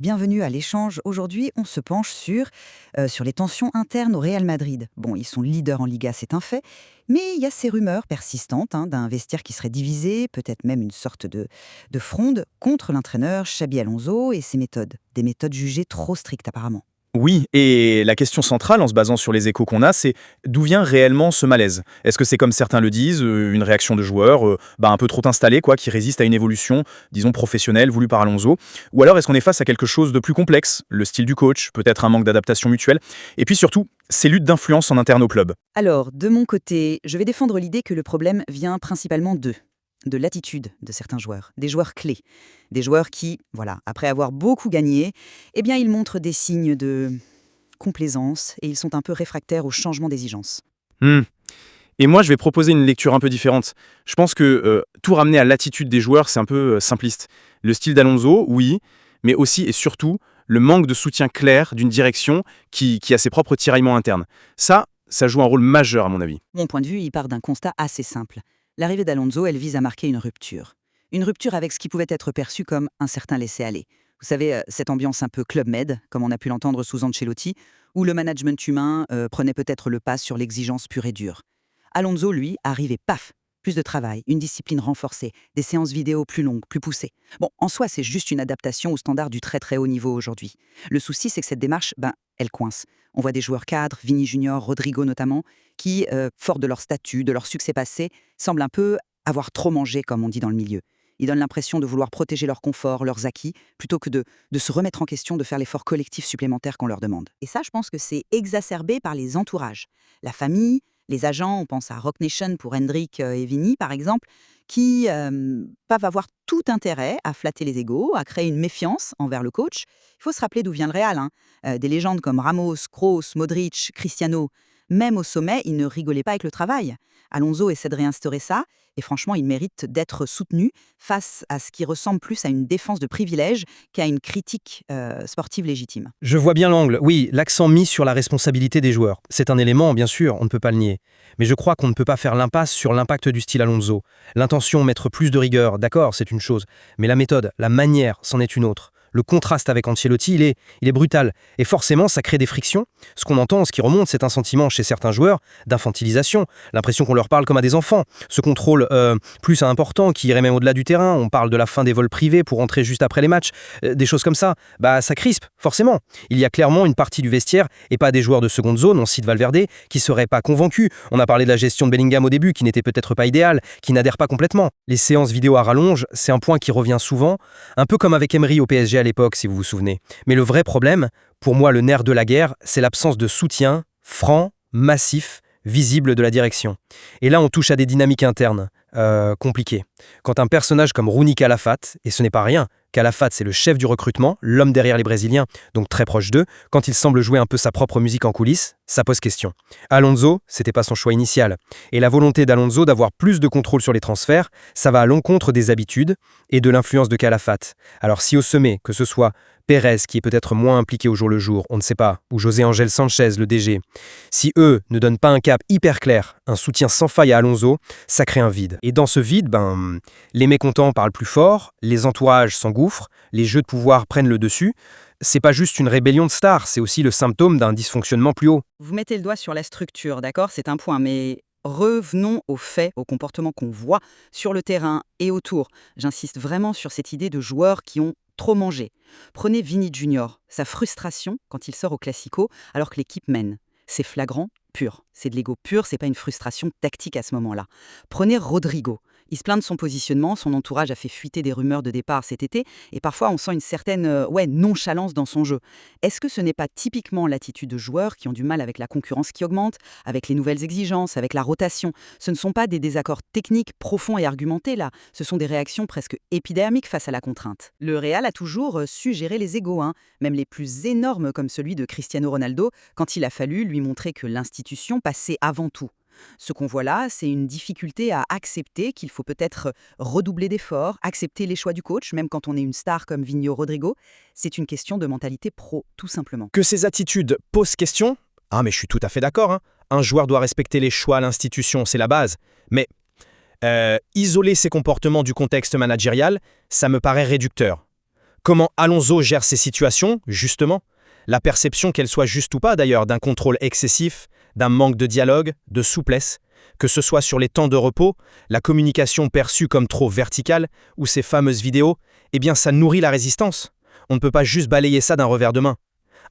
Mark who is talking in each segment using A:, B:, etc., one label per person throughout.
A: Bienvenue à l'échange. Aujourd'hui, on se penche sur les tensions internes au Real Madrid. Bon, ils sont leaders en Liga, c'est un fait, mais il y a ces rumeurs persistantes d'un vestiaire qui serait divisé, peut-être même une sorte de fronde contre l'entraîneur Xabi Alonso et ses méthodes. Des méthodes jugées trop strictes apparemment.
B: Oui, et la question centrale, en se basant sur les échos qu'on a, c'est d'où vient réellement ce malaise? Est-ce que c'est comme certains le disent, une réaction de joueurs un peu trop installés, quoi, qui résiste à une évolution, disons professionnelle, voulue par Alonso? Ou alors est-ce qu'on est face à quelque chose de plus complexe? Le style du coach, peut-être un manque d'adaptation mutuelle? Et puis surtout, ces luttes d'influence en interne au club.
A: Alors, de mon côté, je vais défendre l'idée que le problème vient principalement d'eux. De l'attitude de certains joueurs, des joueurs clés, des joueurs qui, voilà, après avoir beaucoup gagné, eh bien, ils montrent des signes de complaisance et ils sont un peu réfractaires au changement d'exigence.
B: Hmm. Et moi, je vais proposer une lecture un peu différente. Je pense que tout ramener à l'attitude des joueurs, c'est un peu simpliste. Le style d'Alonso, oui, mais aussi et surtout le manque de soutien clair d'une direction qui a ses propres tiraillements internes. Ça joue un rôle majeur à mon avis.
A: Mon point de vue, il part d'un constat assez simple. L'arrivée d'Alonso, elle vise à marquer une rupture. Une rupture avec ce qui pouvait être perçu comme un certain laisser-aller. Vous savez, cette ambiance un peu Club Med, comme on a pu l'entendre sous Ancelotti, où le management humain prenait peut-être le pas sur l'exigence pure et dure. Alonso, lui, arrive et paf, plus de travail, une discipline renforcée, des séances vidéo plus longues, plus poussées. Bon, en soi, c'est juste une adaptation aux standards du très très haut niveau aujourd'hui. Le souci, c'est que cette démarche, elle coince. On voit des joueurs cadres, Vini Junior, Rodrigo notamment, qui, forts de leur statut, de leur succès passé, semblent un peu avoir trop mangé, comme on dit dans le milieu. Ils donnent l'impression de vouloir protéger leur confort, leurs acquis, plutôt que de se remettre en question, de faire l'effort collectif supplémentaire qu'on leur demande. Et ça, je pense que c'est exacerbé par les entourages. La famille, les agents, on pense à Rock Nation pour Hendrik et Vini, par exemple, qui peuvent avoir tout intérêt à flatter les égos, à créer une méfiance envers le coach. Il faut se rappeler d'où vient le Real. Des légendes comme Ramos, Kroos, Modric, Cristiano, même au sommet, ils ne rigolaient pas avec le travail. Alonso essaie de réinstaurer ça, et franchement, il mérite d'être soutenu face à ce qui ressemble plus à une défense de privilèges qu'à une critique sportive légitime.
C: Je vois bien l'angle. Oui, l'accent mis sur la responsabilité des joueurs. C'est un élément, bien sûr, on ne peut pas le nier. Mais je crois qu'on ne peut pas faire l'impasse sur l'impact du style Alonso. L'intention, mettre plus de rigueur, d'accord, c'est une chose. Mais la méthode, la manière, c'en est une autre. Le contraste avec Ancelotti, il est brutal. Et forcément, ça crée des frictions. Ce qu'on entend, ce qui remonte, c'est un sentiment chez certains joueurs d'infantilisation. L'impression qu'on leur parle comme à des enfants. Ce contrôle plus important, qui irait même au-delà du terrain. On parle de la fin des vols privés pour entrer juste après les matchs. Des choses comme ça. Ça crispe, forcément. Il y a clairement une partie du vestiaire, et pas des joueurs de seconde zone, on cite Valverde, qui seraient pas convaincus. On a parlé de la gestion de Bellingham au début, qui n'était peut-être pas idéale, qui n'adhère pas complètement. Les séances vidéo à rallonge, c'est un point qui revient souvent. Un peu comme avec Emery au PSG à l'époque, si vous vous souvenez. Mais le vrai problème, pour moi le nerf de la guerre, c'est l'absence de soutien franc, massif, visible de la direction. Et là on touche à des dynamiques internes, compliquées. Quand un personnage comme Rouni Calafat, et ce n'est pas rien, Calafat c'est le chef du recrutement, l'homme derrière les Brésiliens, donc très proche d'eux, quand il semble jouer un peu sa propre musique en coulisses, ça pose question. Alonso, c'était pas son choix initial. Et la volonté d'Alonso d'avoir plus de contrôle sur les transferts, ça va à l'encontre des habitudes et de l'influence de Calafat. Alors si au sommet, que ce soit Pérez, qui est peut-être moins impliqué au jour le jour, on ne sait pas, ou José Ángel Sanchez, le DG, si eux ne donnent pas un cap hyper clair, un soutien sans faille à Alonso, ça crée un vide. Et dans ce vide, les mécontents parlent plus fort, les entourages s'engouffrent, les jeux de pouvoir prennent le dessus. C'est pas juste une rébellion de stars, c'est aussi le symptôme d'un dysfonctionnement plus haut.
A: Vous mettez le doigt sur la structure, d'accord? C'est un point, mais revenons aux faits, aux comportements qu'on voit sur le terrain et autour. J'insiste vraiment sur cette idée de joueurs qui ont trop mangé. Prenez Vini Junior, sa frustration quand il sort au Classico alors que l'équipe mène. C'est flagrant, pur. C'est de l'ego pur, c'est pas une frustration tactique à ce moment-là. Prenez Rodrigo. Il se plaint de son positionnement, son entourage a fait fuiter des rumeurs de départ cet été, et parfois on sent une certaine nonchalance dans son jeu. Est-ce que ce n'est pas typiquement l'attitude de joueurs qui ont du mal avec la concurrence qui augmente, avec les nouvelles exigences, avec la rotation? Ce ne sont pas des désaccords techniques profonds et argumentés là, ce sont des réactions presque épidermiques face à la contrainte. Le Real a toujours su gérer les égos, même les plus énormes comme celui de Cristiano Ronaldo, quand il a fallu lui montrer que l'institution passait avant tout. Ce qu'on voit là, c'est une difficulté à accepter qu'il faut peut-être redoubler d'efforts, accepter les choix du coach, même quand on est une star comme Vinho Rodrigo. C'est une question de mentalité pro, tout simplement.
C: Que ces attitudes posent question? Ah mais je suis tout à fait d'accord. Un joueur doit respecter les choix à l'institution, c'est la base. Mais isoler ses comportements du contexte managérial, ça me paraît réducteur. Comment Alonso gère ces situations, justement? La perception, qu'elle soit juste ou pas d'ailleurs, d'un contrôle excessif, d'un manque de dialogue, de souplesse, que ce soit sur les temps de repos, la communication perçue comme trop verticale, ou ces fameuses vidéos, eh bien ça nourrit la résistance. On ne peut pas juste balayer ça d'un revers de main.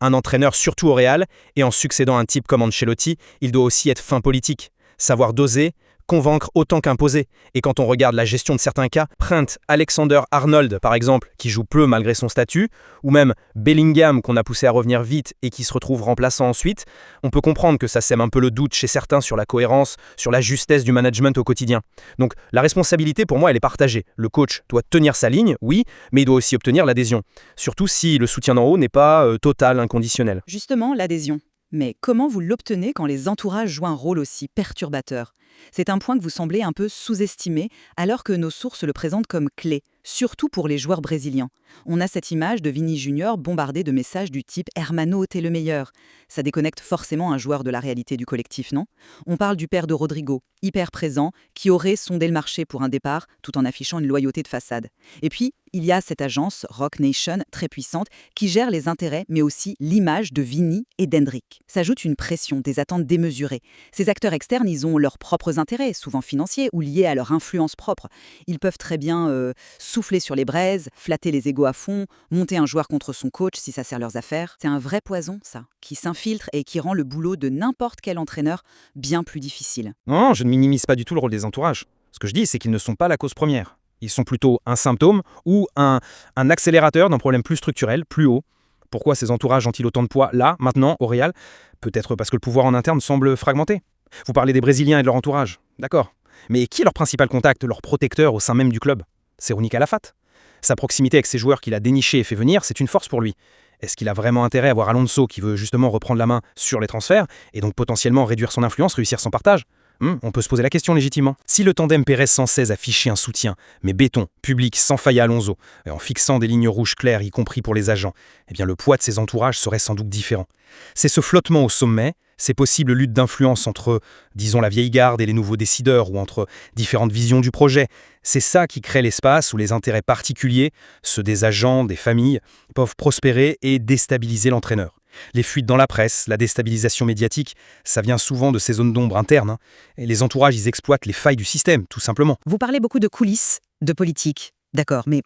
C: Un entraîneur, surtout au Real, et en succédant à un type comme Ancelotti, il doit aussi être fin politique, savoir doser, convaincre autant qu'imposer. Et quand on regarde la gestion de certains cas, Trent Alexander-Arnold par exemple, qui joue peu malgré son statut, ou même Bellingham qu'on a poussé à revenir vite et qui se retrouve remplaçant ensuite, on peut comprendre que ça sème un peu le doute chez certains sur la cohérence, sur la justesse du management au quotidien. Donc la responsabilité pour moi elle est partagée. Le coach doit tenir sa ligne, oui, mais il doit aussi obtenir l'adhésion. Surtout si le soutien d'en haut n'est pas total, inconditionnel.
A: Justement, l'adhésion. Mais comment vous l'obtenez quand les entourages jouent un rôle aussi perturbateur? C'est un point que vous semblez un peu sous-estimer, alors que nos sources le présentent comme clé, surtout pour les joueurs brésiliens. On a cette image de Vini Junior bombardé de messages du type « Hermano, t'es le meilleur ». Ça déconnecte forcément un joueur de la réalité du collectif, non? On parle du père de Rodrigo, hyper présent, qui aurait sondé le marché pour un départ, tout en affichant une loyauté de façade. Et puis, il y a cette agence, Rock Nation, très puissante, qui gère les intérêts, mais aussi l'image de Vini et d'Hendrick. S'ajoute une pression, des attentes démesurées. Ces acteurs externes, ils ont leurs propres intérêts, souvent financiers ou liés à leur influence propre. Ils peuvent très bien souffler sur les braises, flatter les égos à fond, monter un joueur contre son coach si ça sert leurs affaires. C'est un vrai poison, ça, qui s'infiltre et qui rend le boulot de n'importe quel entraîneur bien plus difficile.
C: Non, je ne minimise pas du tout le rôle des entourages. Ce que je dis, c'est qu'ils ne sont pas la cause première. Ils sont plutôt un symptôme ou un accélérateur d'un problème plus structurel, plus haut. Pourquoi ces entourages ont-ils autant de poids là, maintenant, au Real? Peut-être parce que le pouvoir en interne semble fragmenté. Vous parlez des Brésiliens et de leur entourage, d'accord. Mais qui est leur principal contact, leur protecteur au sein même du club? C'est Rony Calafat. Sa proximité avec ces joueurs qu'il a dénichés et fait venir, c'est une force pour lui. Est-ce qu'il a vraiment intérêt à voir Alonso qui veut justement reprendre la main sur les transferts et donc potentiellement réduire son influence, réussir son partage? On peut se poser la question légitimement. Si le tandem Pérez-Sanchez affichait un soutien, mais béton, public, sans faille à Alonso, et en fixant des lignes rouges claires, y compris pour les agents, eh bien le poids de ses entourages serait sans doute différent. C'est ce flottement au sommet, ces possibles luttes d'influence entre, disons, la vieille garde et les nouveaux décideurs, ou entre différentes visions du projet, c'est ça qui crée l'espace où les intérêts particuliers, ceux des agents, des familles, peuvent prospérer et déstabiliser l'entraîneur. Les fuites dans la presse, la déstabilisation médiatique, ça vient souvent de ces zones d'ombre internes. Et les entourages, ils exploitent les failles du système, tout simplement.
A: Vous parlez beaucoup de coulisses, de politique, d'accord, mais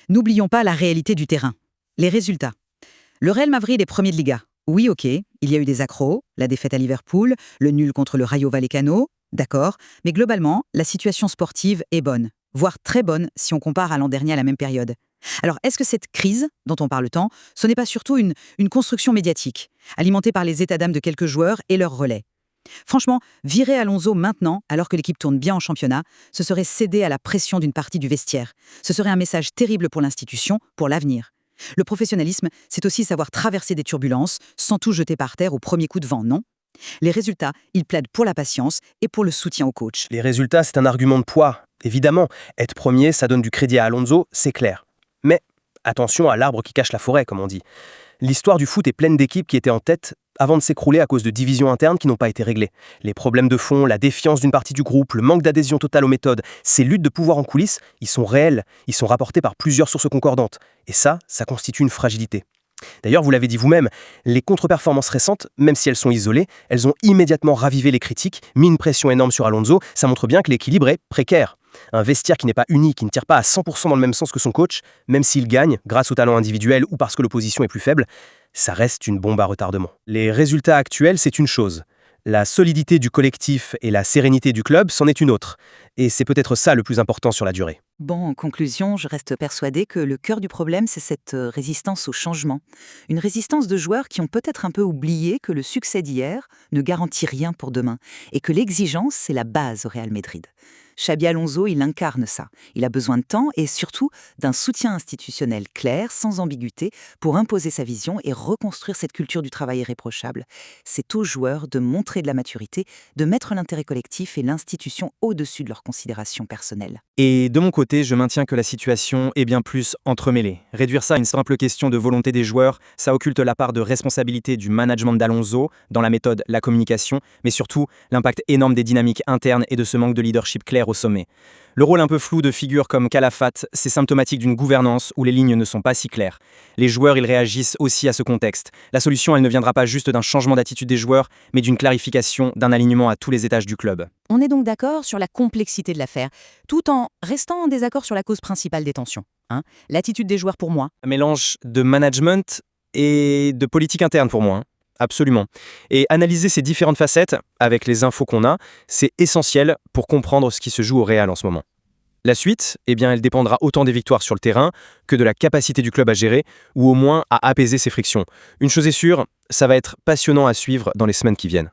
A: n'oublions pas la réalité du terrain. Les résultats. Le Real Madrid est premier de Liga. Oui, ok, il y a eu des accros, la défaite à Liverpool, le nul contre le Rayo Vallecano, d'accord, mais globalement, la situation sportive est bonne, voire très bonne si on compare à l'an dernier à la même période. Alors, est-ce que cette crise, dont on parle tant, ce n'est pas surtout une construction médiatique, alimentée par les états d'âme de quelques joueurs et leurs relais? Franchement, virer Alonso maintenant, alors que l'équipe tourne bien en championnat, ce serait céder à la pression d'une partie du vestiaire. Ce serait un message terrible pour l'institution, pour l'avenir. Le professionnalisme, c'est aussi savoir traverser des turbulences sans tout jeter par terre au premier coup de vent, non? Les résultats, ils plaident pour la patience et pour le soutien au coach.
C: Les résultats, c'est un argument de poids. Évidemment, être premier, ça donne du crédit à Alonso, c'est clair. Mais attention à l'arbre qui cache la forêt, comme on dit. L'histoire du foot est pleine d'équipes qui étaient en tête avant de s'écrouler à cause de divisions internes qui n'ont pas été réglées. Les problèmes de fond, la défiance d'une partie du groupe, le manque d'adhésion totale aux méthodes, ces luttes de pouvoir en coulisses, ils sont réels, ils sont rapportés par plusieurs sources concordantes. Et ça constitue une fragilité. D'ailleurs, vous l'avez dit vous-même, les contre-performances récentes, même si elles sont isolées, elles ont immédiatement ravivé les critiques, mis une pression énorme sur Alonso, ça montre bien que l'équilibre est précaire. Un vestiaire qui n'est pas uni, qui ne tire pas à 100% dans le même sens que son coach, même s'il gagne, grâce au talent individuel ou parce que l'opposition est plus faible, ça reste une bombe à retardement. Les résultats actuels, c'est une chose. La solidité du collectif et la sérénité du club, c'en est une autre. Et c'est peut-être ça le plus important sur la durée.
A: Bon, en conclusion, je reste persuadée que le cœur du problème, c'est cette résistance au changement. Une résistance de joueurs qui ont peut-être un peu oublié que le succès d'hier ne garantit rien pour demain et que l'exigence, c'est la base au Real Madrid. Xabi Alonso, il incarne ça. Il a besoin de temps et surtout d'un soutien institutionnel clair, sans ambiguïté, pour imposer sa vision et reconstruire cette culture du travail irréprochable. C'est aux joueurs de montrer de la maturité, de mettre l'intérêt collectif et l'institution au-dessus de leurs considérations personnelles.
B: Et de mon côté, je maintiens que la situation est bien plus entremêlée. Réduire ça à une simple question de volonté des joueurs, ça occulte la part de responsabilité du management d'Alonso, dans la méthode, la communication, mais surtout l'impact énorme des dynamiques internes et de ce manque de leadership clair au sommet. Le rôle un peu flou de figures comme Calafate, c'est symptomatique d'une gouvernance où les lignes ne sont pas si claires. Les joueurs, ils réagissent aussi à ce contexte. La solution, elle ne viendra pas juste d'un changement d'attitude des joueurs, mais d'une clarification, d'un alignement à tous les étages du club.
A: On est donc d'accord sur la complexité de l'affaire, tout en restant en désaccord sur la cause principale des tensions. L'attitude des joueurs pour moi.
B: Un mélange de management et de politique interne pour moi. Absolument. Et analyser ces différentes facettes, avec les infos qu'on a, c'est essentiel pour comprendre ce qui se joue au Real en ce moment. La suite, elle dépendra autant des victoires sur le terrain que de la capacité du club à gérer, ou au moins à apaiser ses frictions. Une chose est sûre, ça va être passionnant à suivre dans les semaines qui viennent.